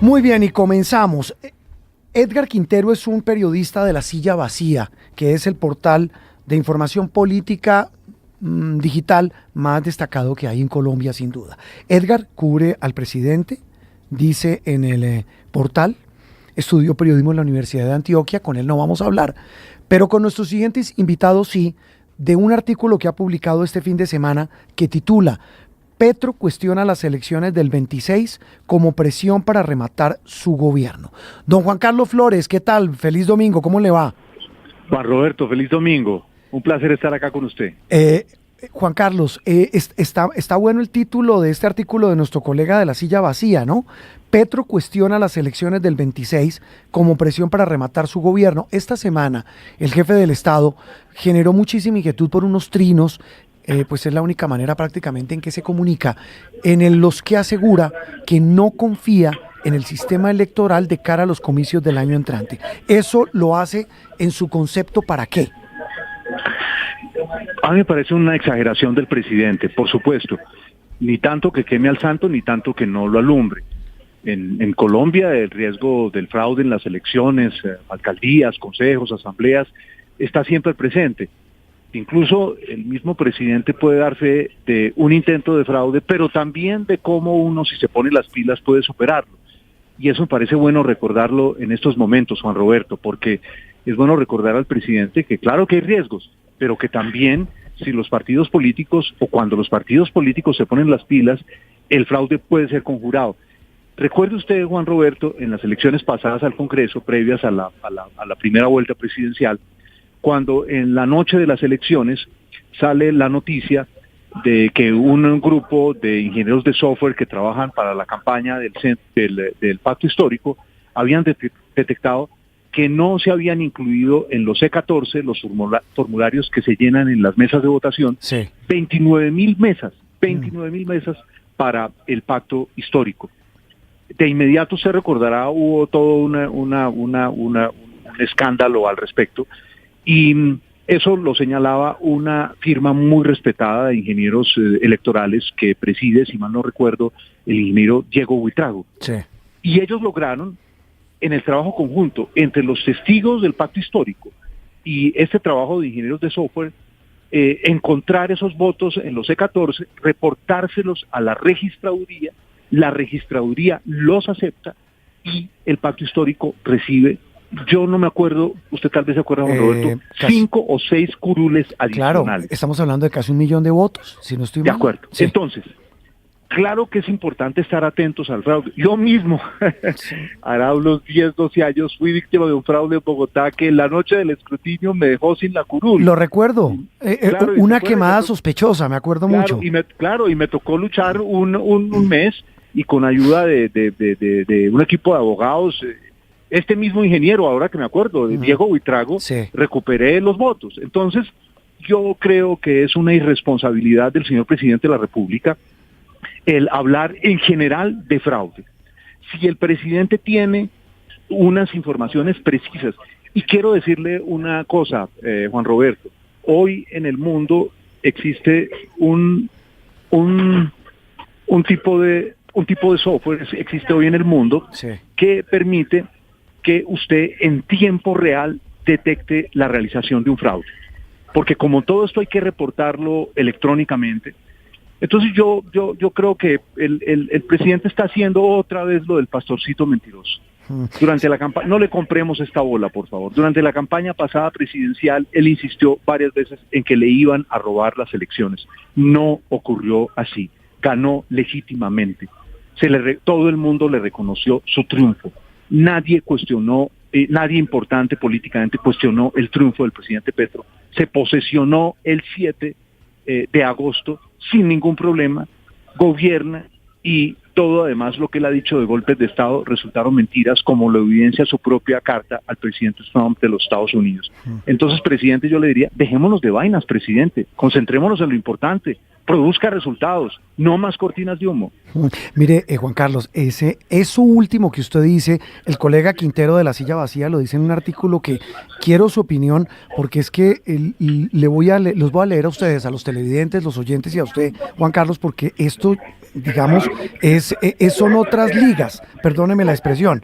Muy bien, y comenzamos. Edgar Quintero es un periodista de La Silla Vacía, que es el portal de información política digital más destacado que hay en Colombia, sin duda. Edgar cubre al presidente, dice en el portal, estudió periodismo en la Universidad de Antioquia, con él no vamos a hablar, pero con nuestros siguientes invitados sí, de un artículo que ha publicado este fin de semana que titula Petro cuestiona las elecciones del 26 como presión para rematar su gobierno. Don Juan Carlos Flores, ¿qué tal? Feliz domingo, ¿cómo le va? Juan Roberto, feliz domingo. Un placer estar acá con usted. Juan Carlos, está bueno el título de este artículo de nuestro colega de La Silla Vacía, ¿no? Petro cuestiona las elecciones del 26 como presión para rematar su gobierno. Esta semana, el jefe del Estado generó muchísima inquietud por unos trinos, pues es la única manera prácticamente en que se comunica, en los que asegura que no confía en el sistema electoral de cara a los comicios del año entrante. ¿Eso lo hace en su concepto para qué? A mí me parece una exageración del presidente, por supuesto. Ni tanto que queme al santo, ni tanto que no lo alumbre. En Colombia el riesgo del fraude en las elecciones, alcaldías, consejos, asambleas, está siempre presente. Incluso el mismo presidente puede dar fe de un intento de fraude, pero también de cómo uno, si se pone las pilas, puede superarlo. Y eso me parece bueno recordarlo en estos momentos, Juan Roberto, porque es bueno recordar al presidente que claro que hay riesgos, pero que también si los partidos políticos o cuando los partidos políticos se ponen las pilas, el fraude puede ser conjurado. Recuerde usted, Juan Roberto, en las elecciones pasadas al Congreso, previas a la primera vuelta presidencial, cuando en la noche de las elecciones sale la noticia de que un grupo de ingenieros de software que trabajan para la campaña del Pacto Histórico habían detectado que no se habían incluido en los C14, los formularios que se llenan en las mesas de votación, sí. 29,000 mesas para el Pacto Histórico. De inmediato se recordará, hubo todo un escándalo al respecto, y eso lo señalaba una firma muy respetada de ingenieros electorales que preside, si mal no recuerdo, el ingeniero Diego Buitrago. Sí. Y ellos lograron, en el trabajo conjunto entre los testigos del Pacto Histórico y este trabajo de ingenieros de software, encontrar esos votos en los C14, reportárselos a la registraduría los acepta y el Pacto Histórico recibe, yo no me acuerdo, usted tal vez se acuerda, Juan Roberto, 5 o 6 curules adicionales. Claro, estamos hablando de casi 1 millón de votos, si no estoy mal. De acuerdo, sí. Entonces, claro que es importante estar atentos al fraude. Yo mismo, sí. Hará unos 10, 12 años, fui víctima de un fraude en Bogotá que la noche del escrutinio me dejó sin la curul. Lo recuerdo, claro, una quemada sospechosa, me acuerdo mucho. Y me tocó luchar un mes, y con ayuda de un equipo de abogados, este mismo ingeniero, ahora que me acuerdo, Diego Buitrago, sí. Recuperé los votos. Entonces, yo creo que es una irresponsabilidad del señor presidente de la República el hablar en general de fraude. Si el presidente tiene unas informaciones precisas, y quiero decirle una cosa, Juan Roberto, hoy en el mundo existe un tipo de software, existe hoy en el mundo, sí. Que permite que usted en tiempo real detecte la realización de un fraude. Porque como todo esto hay que reportarlo electrónicamente, entonces yo creo que el presidente está haciendo otra vez lo del pastorcito mentiroso. Durante la campaña, no le compremos esta bola, por favor. Durante la campaña pasada presidencial, él insistió varias veces en que le iban a robar las elecciones. No ocurrió así. Ganó legítimamente. Todo el mundo le reconoció su triunfo. Nadie cuestionó, nadie importante políticamente cuestionó el triunfo del presidente Petro. Se posesionó el 7 de agosto sin ningún problema, gobierna, y todo además lo que él ha dicho de golpes de Estado resultaron mentiras, como lo evidencia su propia carta al presidente Trump de los Estados Unidos. Entonces, presidente, yo le diría, dejémonos de vainas, presidente, concentrémonos en lo importante, produzca resultados, no más cortinas de humo. Mire, Juan Carlos, eso último que usted dice, el colega Quintero de La Silla Vacía lo dice en un artículo que quiero su opinión, porque es que los voy a leer a ustedes, a los televidentes, los oyentes y a usted, Juan Carlos, porque esto digamos, son otras ligas, perdóneme la expresión.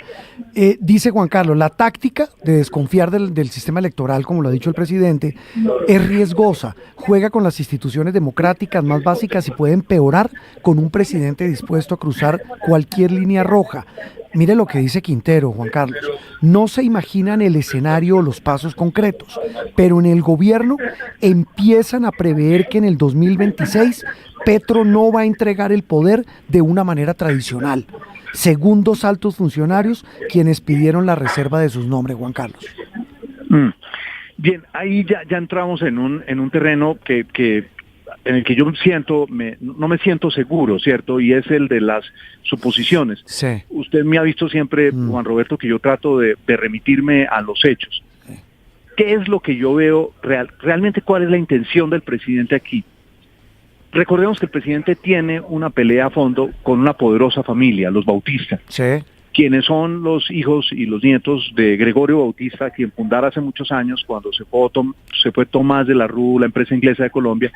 Dice Juan Carlos, la táctica de desconfiar del sistema electoral, como lo ha dicho el presidente, es riesgosa, juega con las instituciones democráticas más básicas y puede empeorar con un presidente dispuesto a cruzar cualquier línea roja. Mire lo que dice Quintero, Juan Carlos. No se imaginan el escenario o los pasos concretos, pero en el gobierno empiezan a prever que en el 2026 Petro no va a entregar el poder de una manera tradicional, según dos altos funcionarios quienes pidieron la reserva de sus nombres, Juan Carlos. Bien, ahí ya entramos en un terreno en el que yo no me siento seguro, ¿cierto? Y es el de las suposiciones. Sí. Usted me ha visto siempre, Juan Roberto, que yo trato de remitirme a los hechos. Sí. ¿Qué es lo que yo veo realmente? ¿Cuál es la intención del presidente aquí? Recordemos que el presidente tiene una pelea a fondo con una poderosa familia, los Bautista. Sí. Quienes son los hijos y los nietos de Gregorio Bautista, quien fundara hace muchos años, cuando se fue Tomás de la Rue, la empresa inglesa de Colombia,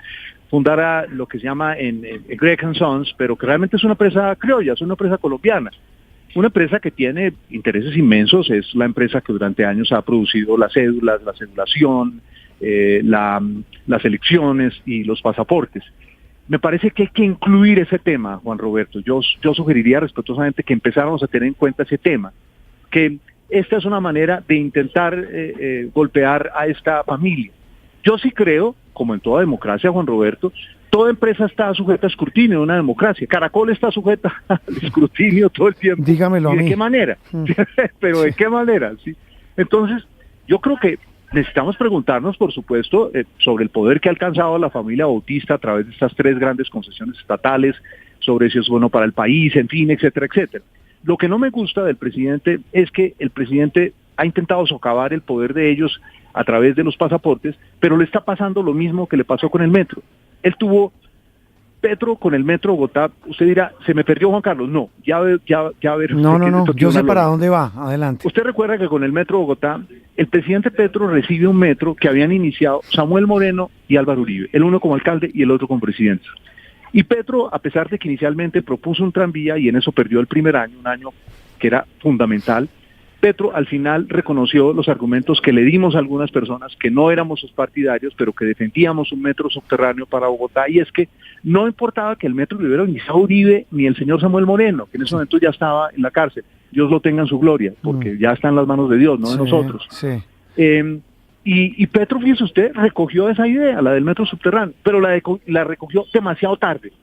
fundara lo que se llama en Gregg & Sons, pero que realmente es una empresa criolla, es una empresa colombiana. Una empresa que tiene intereses inmensos, es la empresa que durante años ha producido las cédulas, la cedulación, las elecciones y los pasaportes. Me parece que hay que incluir ese tema, Juan Roberto. Yo sugeriría respetuosamente que empezáramos a tener en cuenta ese tema, que esta es una manera de intentar golpear a esta familia. Yo sí creo, como en toda democracia, Juan Roberto, toda empresa está sujeta a escrutinio en una democracia. Caracol está sujeta al escrutinio todo el tiempo. Dígamelo a mí. ¿De qué manera? Pero ¿de qué manera? ¿Sí? Entonces, yo creo que necesitamos preguntarnos, por supuesto, sobre el poder que ha alcanzado la familia Bautista a través de estas 3 grandes concesiones estatales, sobre si es bueno para el país, en fin, etcétera, etcétera. Lo que no me gusta del presidente es que el presidente ha intentado socavar el poder de ellos a través de los pasaportes, pero le está pasando lo mismo que le pasó con el metro. Él tuvo Petro con el metro Bogotá. Usted dirá, ¿se me perdió, Juan Carlos? No, ya ver. No, yo sé para dónde va, adelante. Usted recuerda que con el metro Bogotá, el presidente Petro recibe un metro que habían iniciado Samuel Moreno y Álvaro Uribe, el uno como alcalde y el otro como presidente. Y Petro, a pesar de que inicialmente propuso un tranvía y en eso perdió el primer año, un año que era fundamental, Petro al final reconoció los argumentos que le dimos a algunas personas que no éramos sus partidarios, pero que defendíamos un metro subterráneo para Bogotá, y es que no importaba que el metro lo hubiera iniciado Uribe ni el señor Samuel Moreno, que en ese momento ya estaba en la cárcel. Dios lo tenga en su gloria, porque ya está en las manos de Dios, no de nosotros. Sí. Y Petro, fíjese usted, recogió esa idea, la del metro subterráneo, pero la recogió demasiado tarde.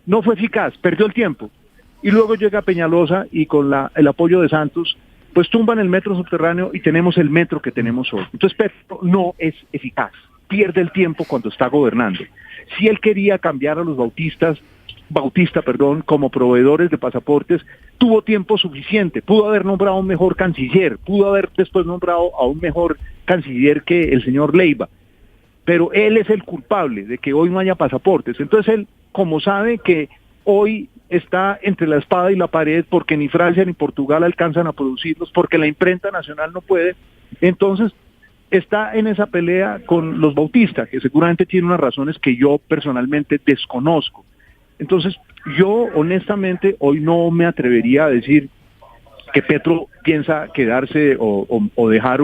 No fue eficaz, perdió el tiempo. Y luego llega Peñalosa y con el apoyo de Santos, pues tumban el metro subterráneo y tenemos el metro que tenemos hoy. Entonces Petro no es eficaz, pierde el tiempo cuando está gobernando. Si él quería cambiar a los Bautista, como proveedores de pasaportes, tuvo tiempo suficiente, pudo haber nombrado a un mejor canciller, pudo haber después nombrado a un mejor canciller que el señor Leiva, pero él es el culpable de que hoy no haya pasaportes. Entonces él, como sabe que hoy está entre la espada y la pared porque ni Francia ni Portugal alcanzan a producirlos, porque la imprenta nacional no puede, entonces está en esa pelea con los Bautista, que seguramente tiene unas razones que yo personalmente desconozco. Entonces yo honestamente hoy no me atrevería a decir que Petro piensa quedarse o dejar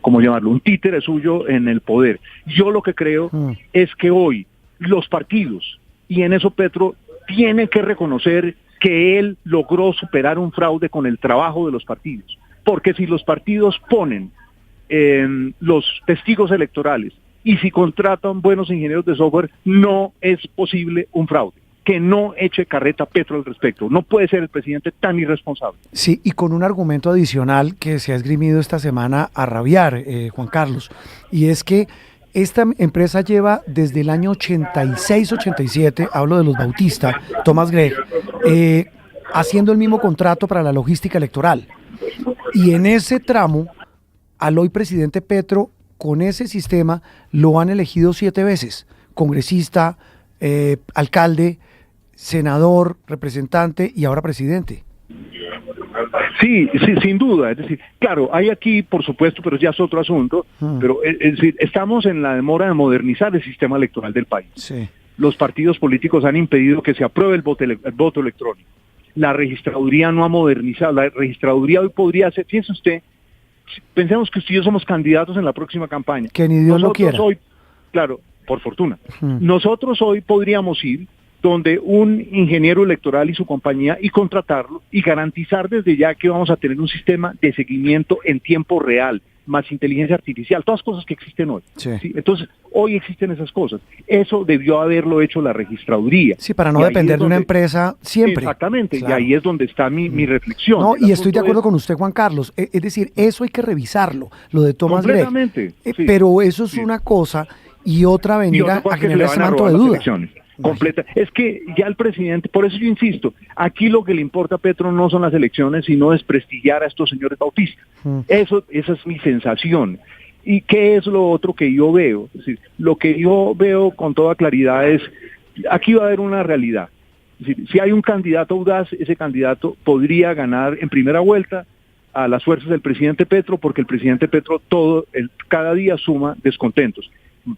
¿cómo llamarlo? Un títere suyo en el poder. Yo lo que creo es que hoy los partidos, y en eso Petro tiene que reconocer que él logró superar un fraude con el trabajo de los partidos. Porque si los partidos ponen los testigos electorales y si contratan buenos ingenieros de software, no es posible un fraude. Que no eche carreta Petro al respecto. No puede ser el presidente tan irresponsable. Sí, y con un argumento adicional que se ha esgrimido esta semana a rabiar, Juan Carlos, y es que esta empresa lleva desde el año 86-87, hablo de los Bautista, Thomas Gregg, haciendo el mismo contrato para la logística electoral. Y en ese tramo, al hoy presidente Petro, con ese sistema, lo han elegido 7 veces. Congresista, alcalde, senador, representante y ahora presidente. Sí, sin duda. Es decir, claro, hay aquí, por supuesto, pero ya es otro asunto, pero es decir, estamos en la demora de modernizar el sistema electoral del país. Sí. los partidos políticos han impedido que se apruebe el voto electrónico. La registraduría no ha modernizado. La registraduría hoy podría ser, fíjese usted, pensemos que usted y yo somos candidatos en la próxima campaña. Que ni Dios lo quiera. Hoy, claro, por fortuna. Nosotros hoy podríamos ir donde un ingeniero electoral y su compañía y contratarlo y garantizar desde ya que vamos a tener un sistema de seguimiento en tiempo real, más inteligencia artificial, todas cosas que existen hoy. Sí. ¿Sí? Entonces, hoy existen esas cosas. Eso debió haberlo hecho la registraduría. Sí, para no depender de una empresa siempre. Exactamente, claro. Y ahí es donde está mi reflexión. No, y estoy de acuerdo con usted, Juan Carlos. Es decir, eso hay que revisarlo, lo de Thomas Gregg. Completamente. Sí. Pero eso es una cosa y otra venir a generar ese manto de duda. Completa. Es que ya el presidente, por eso yo insisto, aquí lo que le importa a Petro no son las elecciones, sino desprestigiar a estos señores bautistas. Esa es mi sensación. ¿Y qué es lo otro que yo veo? Es decir, lo que yo veo con toda claridad es, aquí va a haber una realidad. Es decir, si hay un candidato audaz, ese candidato podría ganar en primera vuelta a las fuerzas del presidente Petro, porque el presidente Petro cada día suma descontentos.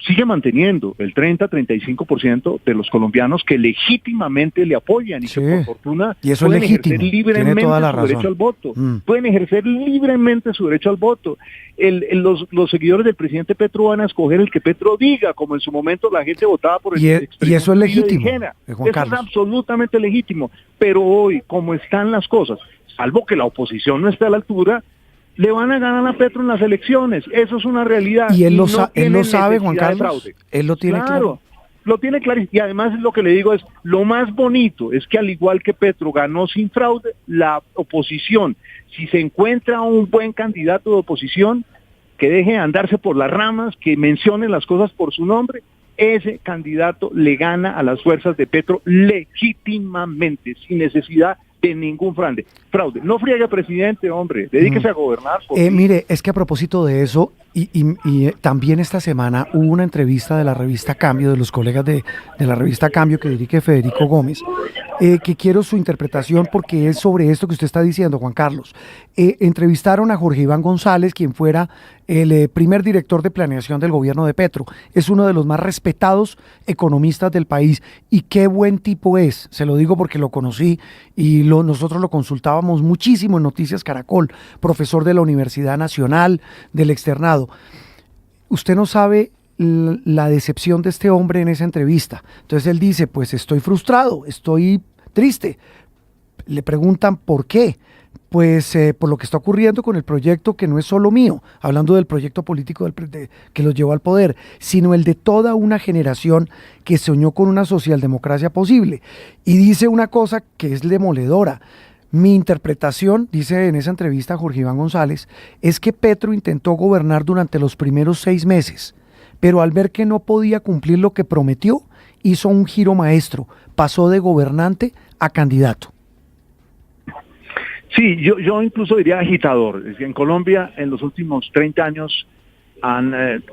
Sigue manteniendo el 30-35% de los colombianos que legítimamente le apoyan y que por fortuna y eso pueden es legítimo. ejercer libremente su derecho al voto. Pueden ejercer libremente su derecho al voto. Los seguidores del presidente Petro van a escoger el que Petro diga, como en su momento la gente votaba por el y eso es legítimo, Eso es absolutamente legítimo. Pero hoy, como están las cosas, salvo que la oposición no esté a la altura, le van a ganar a Petro en las elecciones. Eso es una realidad. Y él lo sabe, Juan Carlos. Él lo tiene claro. Lo tiene claro. Y además lo que le digo es, lo más bonito es que al igual que Petro ganó sin fraude, la oposición, si se encuentra un buen candidato de oposición, que deje de andarse por las ramas, que mencione las cosas por su nombre, ese candidato le gana a las fuerzas de Petro legítimamente, sin necesidad de ningún fraude. No friegue, presidente, hombre, dedíquese a gobernar. Mire, es que a propósito de eso, y también esta semana hubo una entrevista de la revista Cambio, de los colegas de la revista Cambio que dirige Federico Gómez, que quiero su interpretación porque es sobre esto que usted está diciendo, Juan Carlos. Entrevistaron a Jorge Iván González, quien fuera el primer director de planeación del gobierno de Petro. Es uno de los más respetados economistas del país y qué buen tipo es. Se lo digo porque lo conocí y nosotros lo consultábamos muchísimo en Noticias Caracol, profesor de la Universidad Nacional, del externado. Usted no sabe la decepción de este hombre en esa entrevista. Entonces él dice, pues estoy frustrado, estoy triste. Le preguntan por qué. Pues por lo que está ocurriendo con el proyecto que no es solo mío, hablando del proyecto político que los llevó al poder, sino el de toda una generación que soñó con una socialdemocracia posible. Y dice una cosa que es demoledora. Mi interpretación, dice en esa entrevista Jorge Iván González, es que Petro intentó gobernar durante los primeros 6 meses, pero al ver que no podía cumplir lo que prometió, hizo un giro maestro, pasó de gobernante a candidato. Sí, yo incluso diría agitador. Es que en Colombia en los últimos 30 años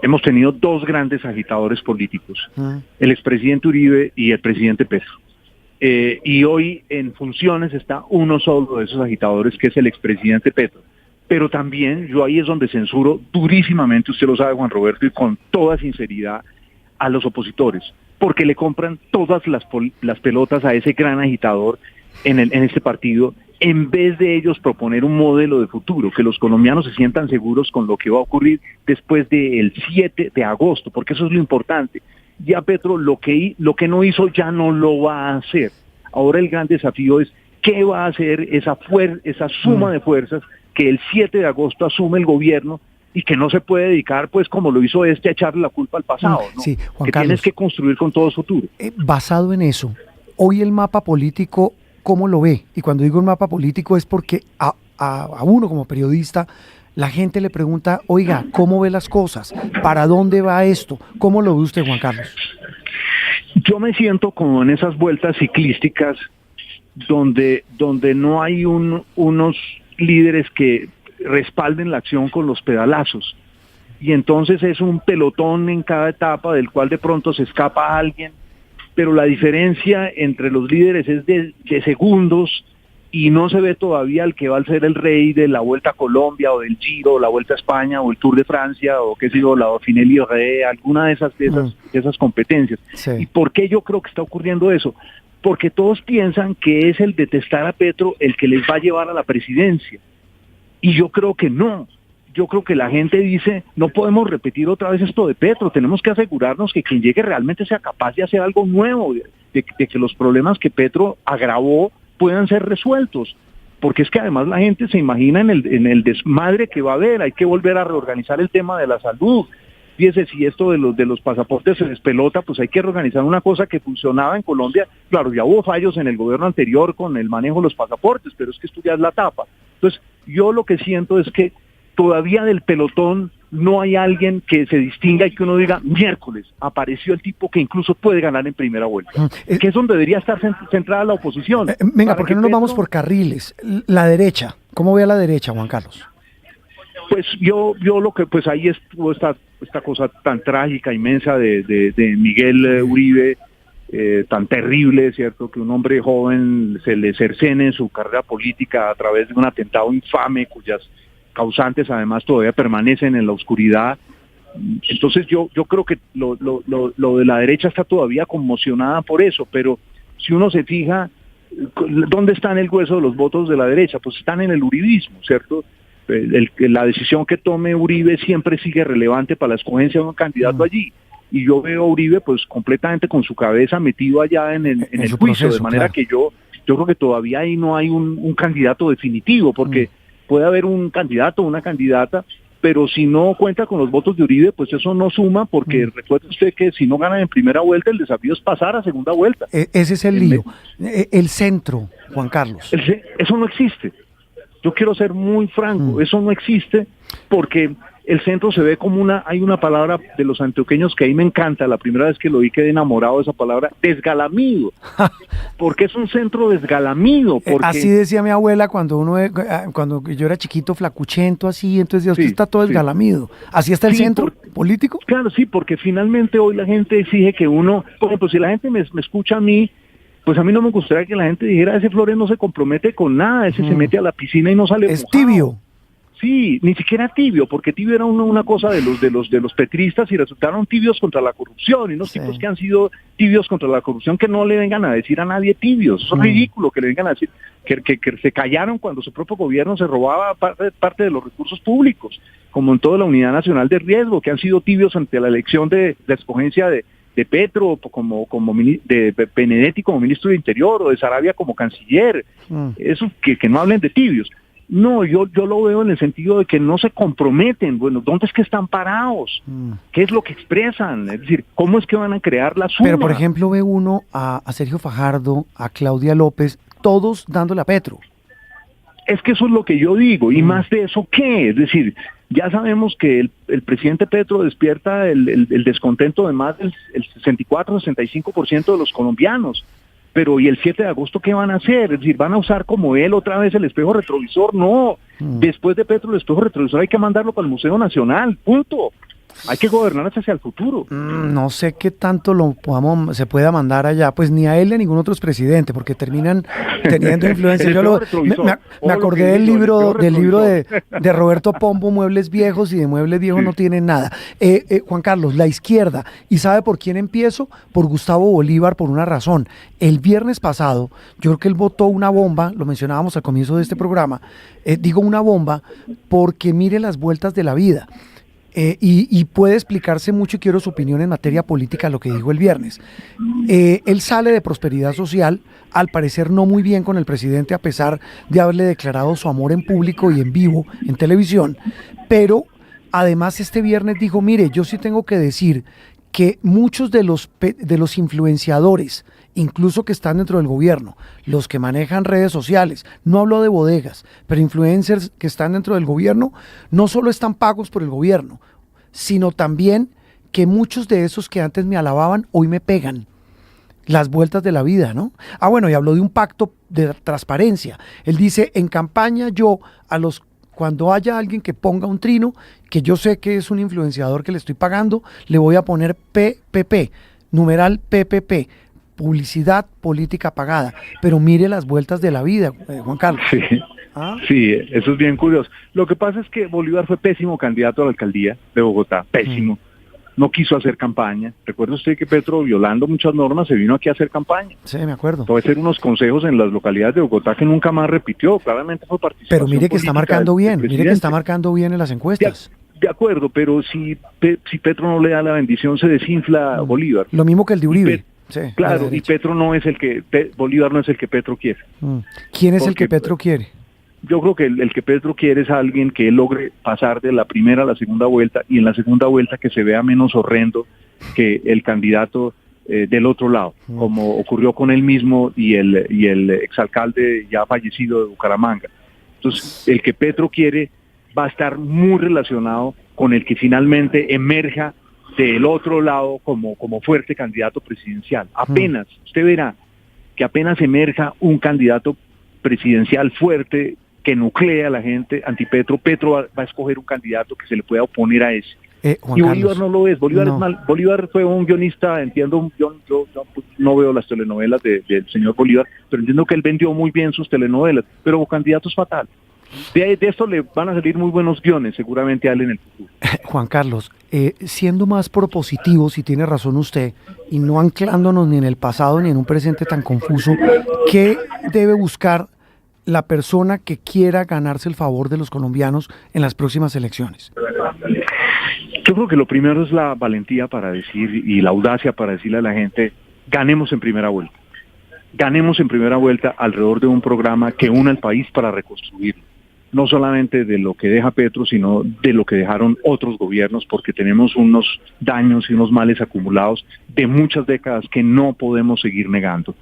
hemos tenido 2 grandes agitadores políticos, el expresidente Uribe y el presidente Petro. Y hoy en funciones está uno solo de esos agitadores, que es el expresidente Petro. Pero también yo ahí es donde censuro durísimamente, usted lo sabe, Juan Roberto, y con toda sinceridad, a los opositores, porque le compran todas las pelotas a ese gran agitador en este partido, en vez de ellos proponer un modelo de futuro, que los colombianos se sientan seguros con lo que va a ocurrir después del 7 de agosto, porque eso es lo importante. Ya Petro lo que no hizo ya no lo va a hacer. Ahora el gran desafío es qué va a hacer esa suma de fuerzas que el 7 de agosto asume el gobierno y que no se puede dedicar, pues como lo hizo a echarle la culpa al pasado, ¿no? Sí, Juan que Carlos, tienes que construir con todo su futuro. Basado en eso, hoy el mapa político, ¿cómo lo ve? Y cuando digo un mapa político es porque a uno como periodista, la gente le pregunta, oiga, ¿cómo ve las cosas? ¿Para dónde va esto? ¿Cómo lo ve usted, Juan Carlos? Yo me siento como en esas vueltas ciclísticas donde no hay unos líderes que respalden la acción con los pedalazos. Y entonces es un pelotón en cada etapa del cual de pronto se escapa alguien, pero la diferencia entre los líderes es de segundos y no se ve todavía el que va a ser el rey de la Vuelta a Colombia o del Giro, o la Vuelta a España o el Tour de Francia o qué sé yo, la Dauphiné Libéré, alguna de esas competencias. Sí. ¿Y por qué yo creo que está ocurriendo eso? Porque todos piensan que es el detestar a Petro el que les va a llevar a la presidencia. Y yo creo que no. Yo creo que la gente dice, no podemos repetir otra vez esto de Petro, tenemos que asegurarnos que quien llegue realmente sea capaz de hacer algo nuevo, de que los problemas que Petro agravó puedan ser resueltos. Porque es que además la gente se imagina en el desmadre que va a haber, hay que volver a reorganizar el tema de la salud. Fíjese, si esto de los pasaportes se despelota, pues hay que reorganizar una cosa que funcionaba en Colombia. Claro, ya hubo fallos en el gobierno anterior con el manejo de los pasaportes, pero es que esto ya es la tapa. Entonces, yo lo que siento es que todavía del pelotón no hay alguien que se distinga y que uno diga, miércoles, apareció el tipo que incluso puede ganar en primera vuelta. Que es donde debería estar centrada la oposición. Venga, ¿por qué no nos vamos por carriles? La derecha, ¿cómo ve a la derecha, Juan Carlos? Pues yo lo que, pues ahí estuvo esta cosa tan trágica, inmensa de Miguel Uribe, tan terrible, ¿cierto? Que un hombre joven se le cercene en su carrera política a través de un atentado infame cuyas causantes además todavía permanecen en la oscuridad. Entonces yo creo que lo de la derecha está todavía conmocionada por eso, pero si uno se fija, ¿dónde están el grueso de los votos de la derecha? Pues están en el uribismo, ¿cierto? La decisión que tome Uribe siempre sigue relevante para la escogencia de un candidato allí. Y yo veo a Uribe pues completamente con su cabeza metido allá en el juicio, proceso, de manera que yo creo que todavía ahí no hay un candidato definitivo, porque puede haber un candidato o una candidata, pero si no cuenta con los votos de Uribe, pues eso no suma, porque recuerde usted que si no ganan en primera vuelta, el desafío es pasar a segunda vuelta. Ese es el lío. El centro, Juan Carlos. Eso no existe. Yo quiero ser muy franco, eso no existe, porque el centro se ve como hay una palabra de los antioqueños que a mí me encanta, la primera vez que lo vi quedé enamorado de esa palabra, desgalamido, porque es un centro desgalamido. Porque... Así decía mi abuela cuando yo era chiquito, flacuchento, así, entonces decía, usted está todo desgalamido. ¿Así está el centro político? Claro, sí, porque finalmente hoy la gente exige que uno, por ejemplo, si la gente me escucha a mí, pues a mí no me gustaría que la gente dijera, ese Flores no se compromete con nada, ese se mete a la piscina y no sale es mojado. Tibio. Sí, ni siquiera tibio, porque tibio era una cosa de los petristas y resultaron tibios contra la corrupción, y unos tipos que han sido tibios contra la corrupción que no le vengan a decir a nadie tibios. Eso es ridículo que le vengan a decir que se callaron cuando su propio gobierno se robaba parte de los recursos públicos, como en toda la Unidad Nacional de Riesgo, que han sido tibios ante la elección de la escogencia de Petro de Benedetti como ministro de Interior o de Sarabia como canciller. Eso que no hablen de tibios. No, yo lo veo en el sentido de que no se comprometen. Bueno, ¿dónde es que están parados? ¿Qué es lo que expresan? Es decir, ¿cómo es que van a crear la suma? Pero, por ejemplo, ve uno a Sergio Fajardo, a Claudia López, todos dándole a Petro. Es que eso es lo que yo digo, y más de eso, ¿qué? Es decir, ya sabemos que el presidente Petro despierta el descontento de más del 64-65% de los colombianos. Pero ¿y el 7 de agosto qué van a hacer? Es decir, ¿van a usar como él otra vez el espejo retrovisor? No. Después de Petro, el espejo retrovisor hay que mandarlo para el Museo Nacional, punto. Hay que gobernar hacia el futuro. No sé qué tanto se pueda mandar allá, pues ni a él ni a ningún otro expresidente, porque terminan teniendo influencia. Yo me acordé del libro de Roberto Pombo, Muebles Viejos, y de Muebles Viejos no tiene nada. Juan Carlos, la izquierda, ¿y sabe por quién empiezo? Por Gustavo Bolívar, por una razón. El viernes pasado, yo creo que él votó una bomba, lo mencionábamos al comienzo de este programa, digo una bomba, porque mire las vueltas de la vida. Y puede explicarse mucho, y quiero su opinión en materia política, lo que dijo el viernes. Él sale de Prosperidad Social, al parecer no muy bien con el presidente, a pesar de haberle declarado su amor en público y en vivo, en televisión, pero además este viernes dijo, mire, yo sí tengo que decir que muchos de los influenciadores, incluso que están dentro del gobierno, los que manejan redes sociales, no hablo de bodegas, pero influencers que están dentro del gobierno, no solo están pagos por el gobierno, sino también que muchos de esos que antes me alababan, hoy me pegan. Las vueltas de la vida, ¿no? Bueno, y habló de un pacto de transparencia. Él dice, en campaña cuando haya alguien que ponga un trino, que yo sé que es un influenciador que le estoy pagando, le voy a poner PPP, numeral PPP, publicidad política pagada. Pero mire las vueltas de la vida, Juan Carlos. Sí. ¿Ah? Sí, eso es bien curioso. Lo que pasa es que Bolívar fue pésimo candidato a la alcaldía de Bogotá, pésimo. No quiso hacer campaña. Recuerda usted que Petro, violando muchas normas, se vino aquí a hacer campaña. Sí, me acuerdo. Puede ser unos consejos en las localidades de Bogotá que nunca más repitió. Claramente fue participación. Pero mire que está marcando bien, mire que está marcando bien en las encuestas. De acuerdo, pero si Petro no le da la bendición, se desinfla Bolívar. Lo mismo que el de Uribe. Sí, claro, y Petro no es el que, Bolívar no es el que Petro quiere. ¿Quién es el que Petro quiere? Yo creo que el que Petro quiere es alguien que logre pasar de la primera a la segunda vuelta, y en la segunda vuelta que se vea menos horrendo que el candidato del otro lado, como ocurrió con él mismo y el exalcalde ya fallecido de Bucaramanga. Entonces, el que Petro quiere va a estar muy relacionado con el que finalmente emerja del otro lado como fuerte candidato presidencial. Apenas, usted verá que apenas emerja un candidato presidencial fuerte que nuclea a la gente antipetro, Petro va a escoger un candidato que se le pueda oponer a ese. Y Bolívar no lo es. Bolívar es mal. Bolívar fue un guionista, entiendo, yo no veo las telenovelas del señor Bolívar, pero entiendo que él vendió muy bien sus telenovelas, pero candidato es fatal. De esto le van a salir muy buenos guiones seguramente a él en el futuro. Juan Carlos, siendo más propositivo, si tiene razón usted, y no anclándonos ni en el pasado ni en un presente tan confuso, ¿qué debe buscar la persona que quiera ganarse el favor de los colombianos en las próximas elecciones? Yo creo que lo primero es la valentía para decir y la audacia para decirle a la gente, ganemos en primera vuelta. Ganemos en primera vuelta alrededor de un programa que una al país para reconstruirlo. No solamente de lo que deja Petro, sino de lo que dejaron otros gobiernos, porque tenemos unos daños y unos males acumulados de muchas décadas que no podemos seguir negando.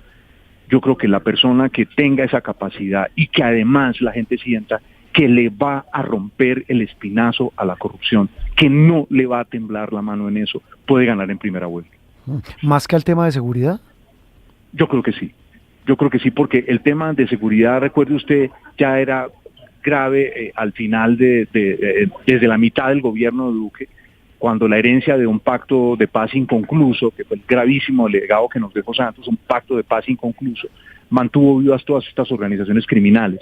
Yo creo que la persona que tenga esa capacidad y que además la gente sienta que le va a romper el espinazo a la corrupción, que no le va a temblar la mano en eso, puede ganar en primera vuelta. ¿Más que al tema de seguridad? Yo creo que sí. Yo creo que sí, porque el tema de seguridad, recuerde usted, ya era grave al final desde la mitad del gobierno de Duque, cuando la herencia de un pacto de paz inconcluso, que fue el gravísimo legado que nos dejó Santos, un pacto de paz inconcluso, mantuvo vivas todas estas organizaciones criminales.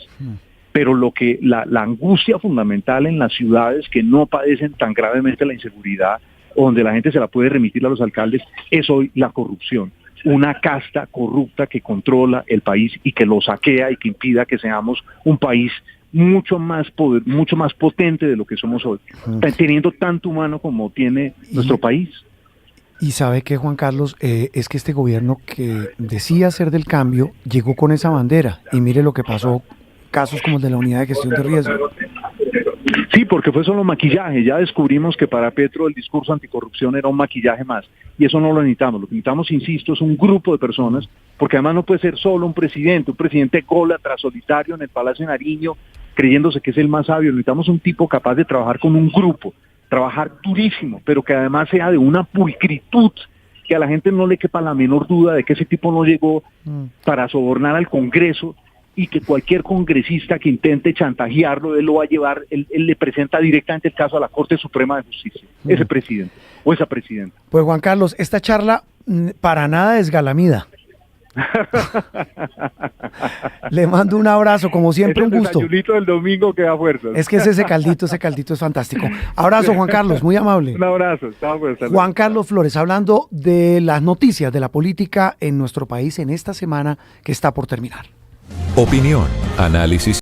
Pero la angustia fundamental en las ciudades que no padecen tan gravemente la inseguridad, o donde la gente se la puede remitir a los alcaldes, es hoy la corrupción. Una casta corrupta que controla el país y que lo saquea y que impida que seamos un país mucho más potente de lo que somos hoy, teniendo tanto humano como tiene nuestro país. Y sabe que, Juan Carlos, es que este gobierno que decía ser del cambio llegó con esa bandera, y mire lo que pasó, casos como el de la unidad de gestión de riesgo. Sí, porque fue solo maquillaje. Ya descubrimos que para Petro el discurso anticorrupción era un maquillaje más, y eso no lo necesitamos. Lo que necesitamos, insisto, es un grupo de personas, porque además no puede ser solo un presidente ególatra solitario en el Palacio de Nariño, creyéndose que es el más sabio. Necesitamos un tipo capaz de trabajar con un grupo, trabajar durísimo, pero que además sea de una pulcritud, que a la gente no le quepa la menor duda de que ese tipo no llegó para sobornar al Congreso, y que cualquier congresista que intente chantajearlo, él lo va a llevar, él le presenta directamente el caso a la Corte Suprema de Justicia, ese presidente o esa presidenta. Pues Juan Carlos, esta charla para nada desgalamida. Le mando un abrazo, como siempre, un gusto. El desayunito del domingo que da fuerza. Es que ese caldito es fantástico. Abrazo, Juan Carlos, muy amable. Un abrazo. Juan Carlos Flores, hablando de las noticias de la política en nuestro país en esta semana que está por terminar. Opinión, análisis